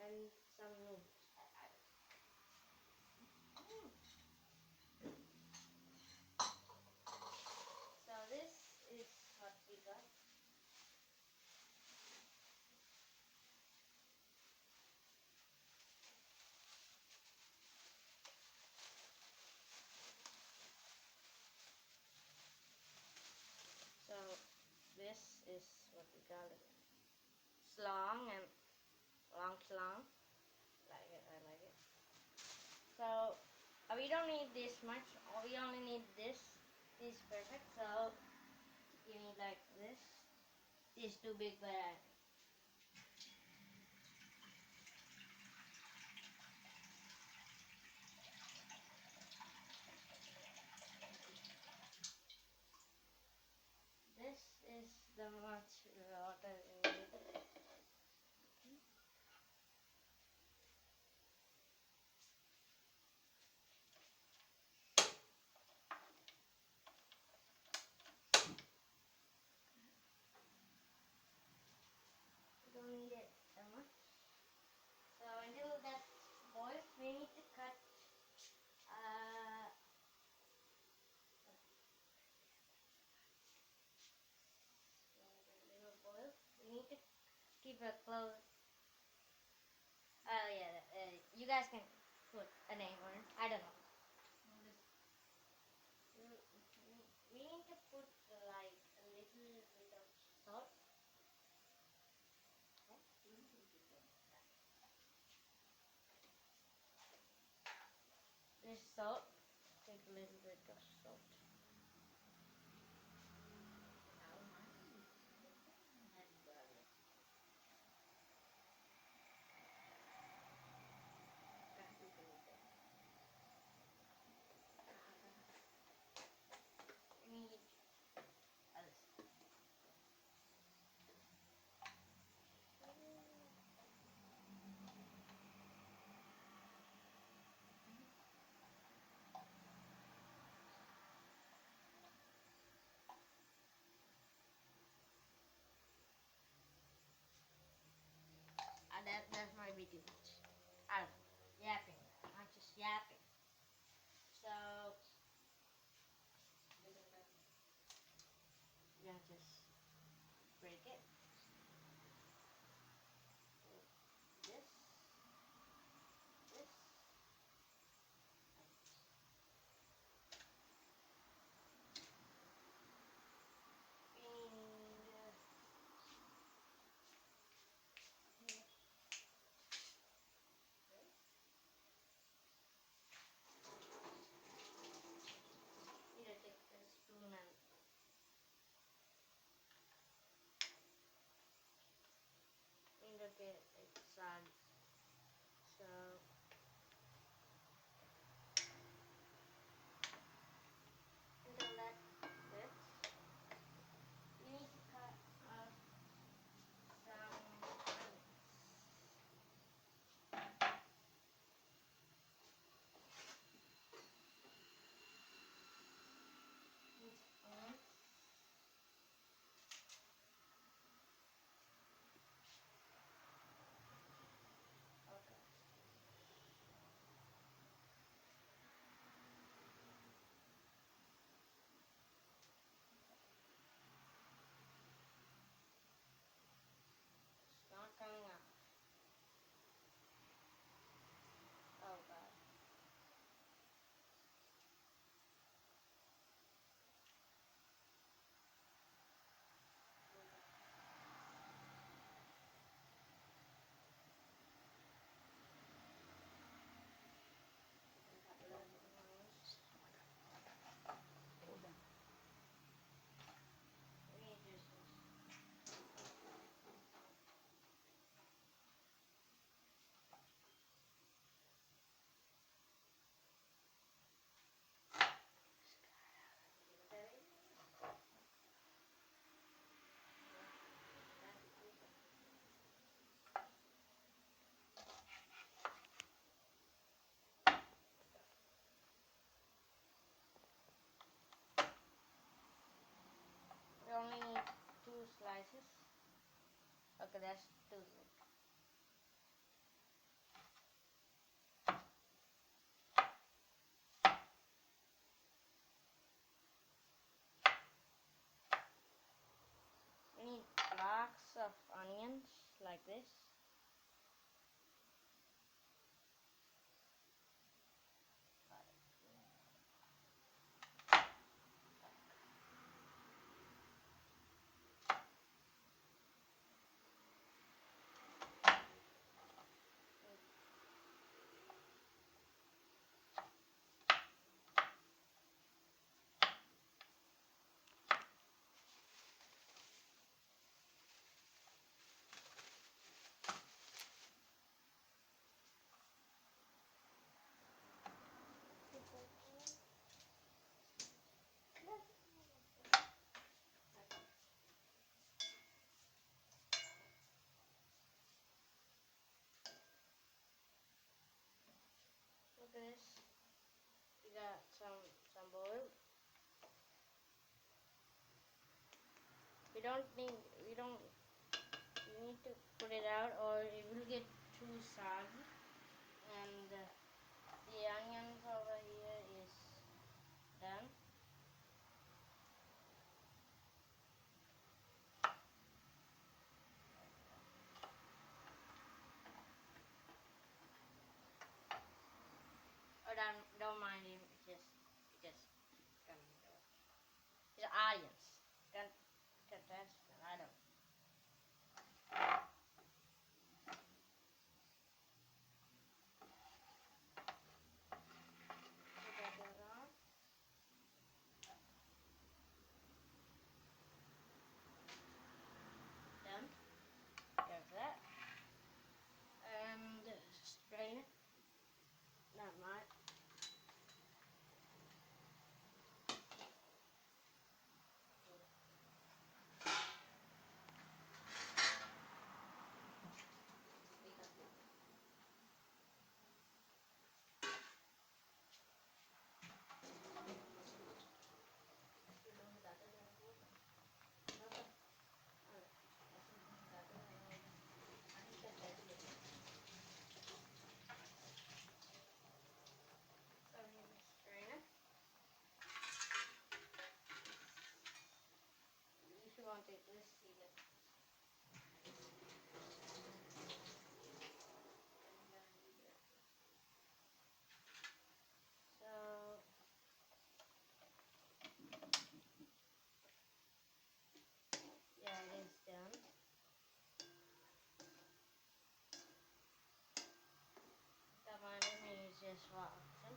and some noodles. So this is what we got. So this is what we call it. It's long and long. Like it, I like it. So we don't need this much. We only need this. This is perfect. So you need like this. This is too big, but this is the much water we need. We don't need it that much. So until that boils, we need to cut little boil. We need to keep it close. Oh yeah, you guys can put a name on it. I don't know. We need to put like a little bit of salt. This salt. Take a little bit of salt. We need that might be too much. I don't know. Yapping. I'm just yapping. So we're gonna just break it. This. This. Need to take a spoon and need to get it soggy. So until that fits, we need to cut off some onions. Onions. Okay. It's not coming out. Oh god. We need to just we only need 2 slices. Okay, that's too big. of onions like this. Look at this. We got some boiled. We don't you need to put it out or it will get too soggy. And the onions over here is done. Oh, don't mind him. Just come. He's an audience. Don't touch. I don't. Put that on. Done. There's that. And strain it. Not much. So strain it. If you want to take this, see it. So yeah, it is done. Tomato is just watching.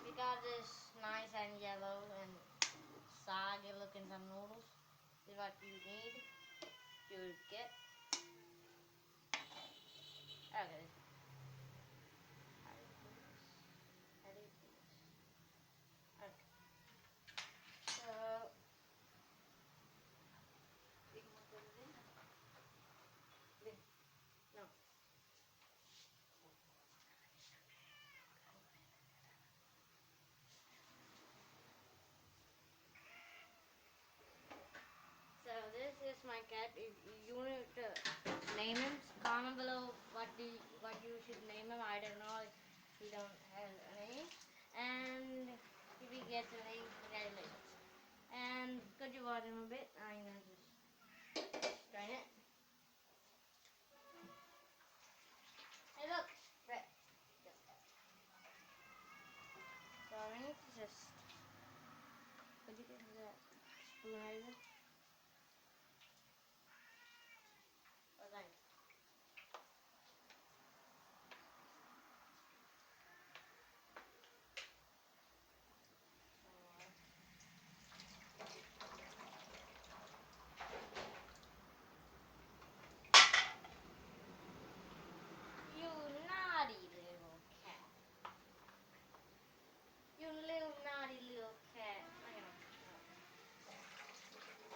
We got this nice and yellow and soggy looking some noodles. This is what you need. You get. Okay. How do you do this? How do you do this? Okay. So we can put it in. No. So this is my cat. If you want to name him, comment below what you should name him. I don't know if he don't have a name. And if he gets a name, congratulations. And could you water him a bit? I'm gonna just strain it. Hey look, Brett. So we need to just could you get that spoon over? Oh thanks. You naughty little cat. You little naughty little cat. Look at him.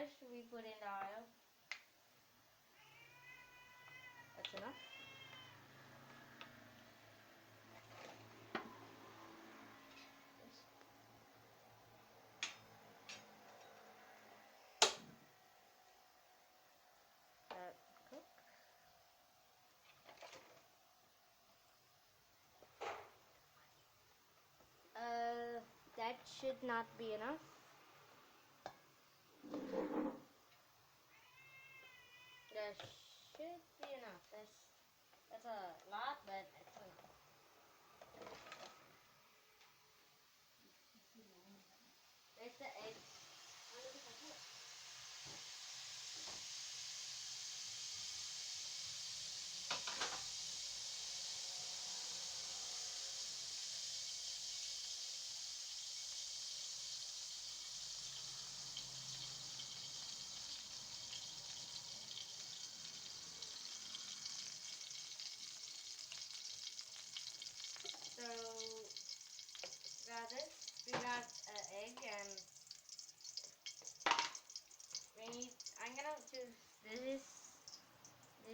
much do we put in the oil? That's enough. That cook. That should not be enough. That should be enough. That's a lot, but it's enough. There's the eggs. So got this. We got an egg and we need. I'm gonna choose. This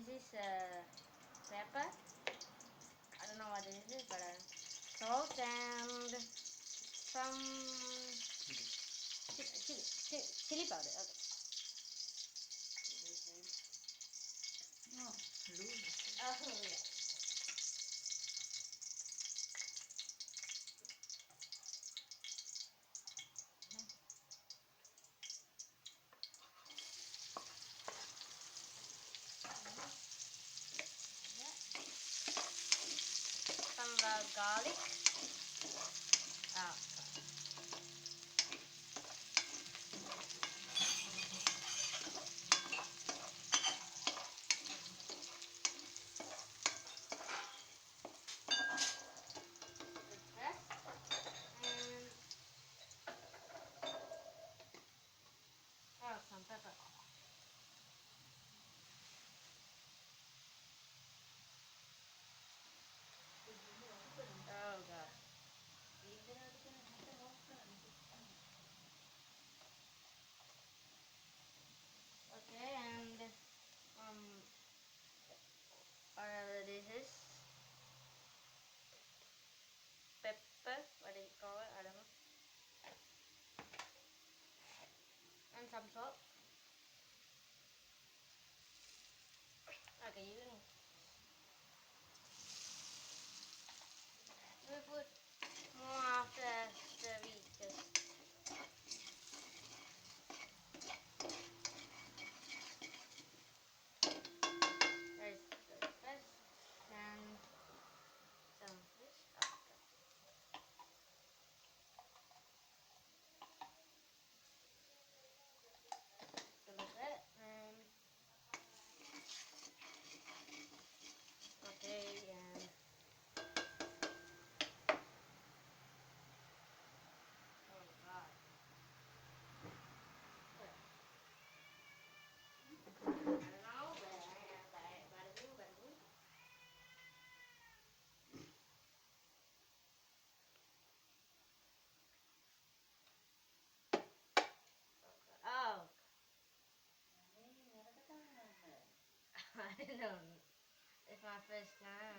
is pepper. I don't know what this is, but salt and some chili powder. Okay. No, blue. Oh yeah. Some garlic. Oh. Press and some pepper. Oh god. Okay, and this is pepper. What do you call it? I don't know. And some salt. Okay, you can. We put more after we just. There's the fish and some fish. Okay. So that's it. And okay, and oh god. I don't know, but bada bing, bada boom. Oh, I don't know. It's my first time.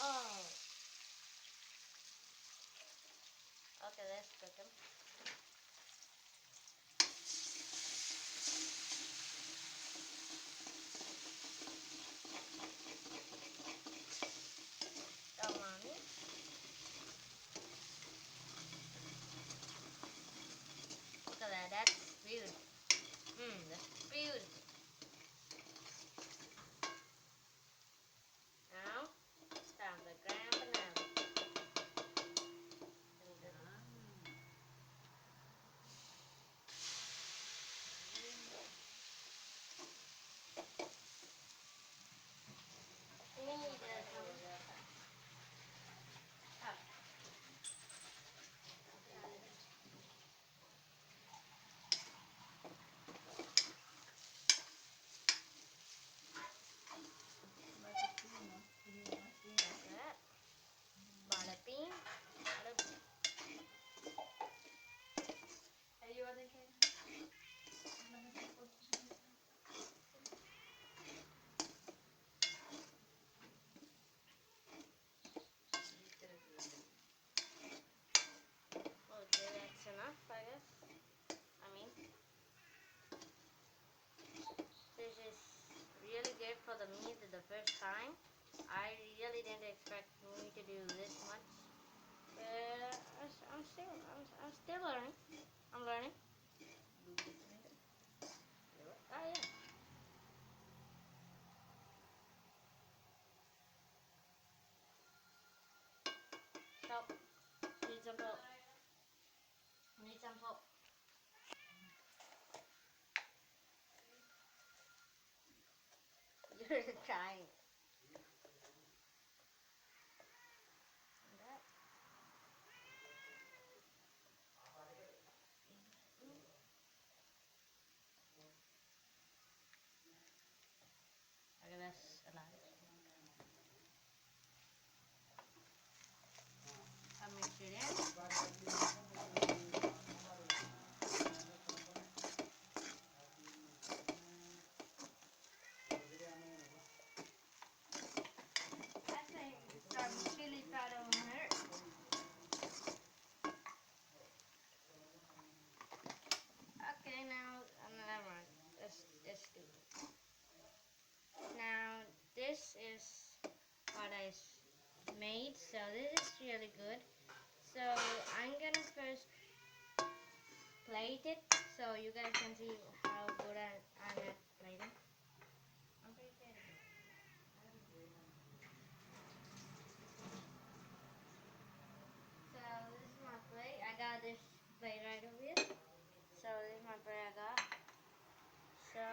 Oh, okay, let's cook them. Tamani. Look at that, that's beautiful. That's beautiful. Now, it's time to grind banana. do this much. But I'm still learning. I'm learning. Do this thing. Oh yeah. Salt. Need some salt. Need some salt. You're trying. That. Okay, that's a lot. I'll mix it in. I think some chili powder on here. Okay, now never mind. That's stupid. Now this is what I made. So this is really good. So I'm gonna first plate it so you guys can see how good I'm at plating. I'm pretty good. So this is my plate. I got this plate right over here. So this is my plate I got. So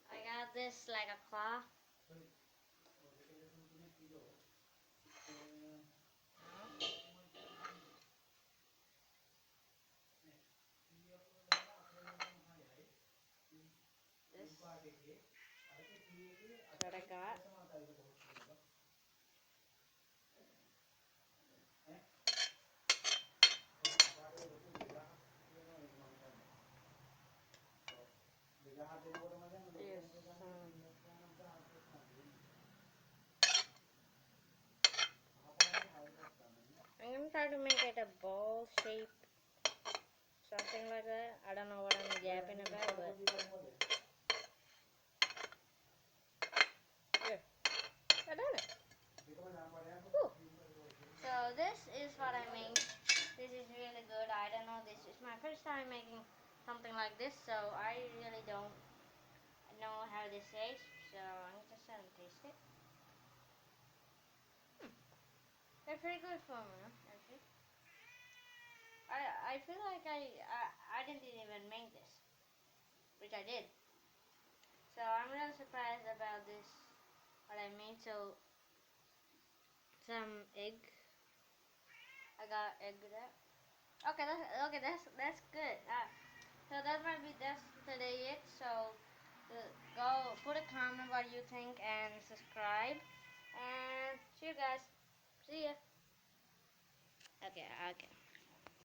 I got this like a cloth. This is what I got. Yes. I'm gonna try to make it a ball shape, something like that. I don't know what I'm yapping about, but yeah, I done it. Whew. So this is what I made. This is really good. I don't know. This is my first time making something like this, so I really don't know how this tastes. So I'm just gonna taste it. They're pretty good for me, actually. I feel like I didn't even make this, which I did. So I'm really surprised about this. What I made. So some egg. I got egg with that. That's good. So that's today it. So go put a comment what you think and subscribe. And see you guys. See ya. Okay.